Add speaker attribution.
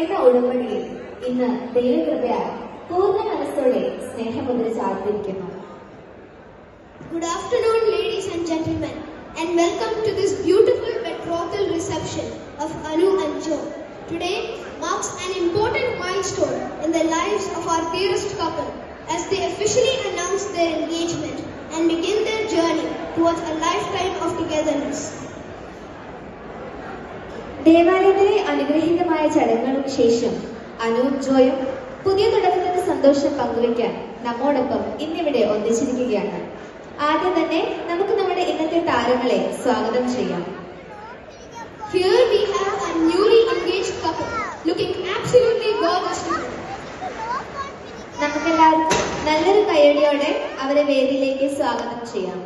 Speaker 1: എന്ന ഉടമ്പടിയിൽ ഇന്ന് ദൈവകൃപയാൽ പൂർണ്ണ മനസ്സോടെ Snehamudra ചാർത്തിരിക്കുന്നു.
Speaker 2: Good afternoon, ladies and gentlemen, and welcome to this beautiful betrothal reception of Anu and Joe. Today marks an important milestone in the lives of our dearest couple as they officially announce their engagement and begin their journey towards a lifetime of togetherness.
Speaker 1: ദേവാലയത്തിലെ അനുഗ്രഹീതമായ ചടങ്ങുകൾക്ക് ശേഷം അനുവും ജോയും പുതിയ തുടക്കത്തിന്റെ സന്തോഷം പങ്കുവയ്ക്കാൻ നമ്മോടൊപ്പം ഇന്നിവിടെ ഒന്നിച്ചിരിക്കുകയാണ്. ആദ്യം തന്നെ നമുക്ക് നമ്മുടെ ഇന്നത്തെ താരങ്ങളെ സ്വാഗതം ചെയ്യാം.
Speaker 2: Here we have a newly engaged couple looking absolutely gorgeous.
Speaker 1: നമുക്കെല്ലാവർക്കും നല്ലൊരു കയ്യടിയോടെ അവരെ വേദിയിലേക്ക് സ്വാഗതം ചെയ്യാം.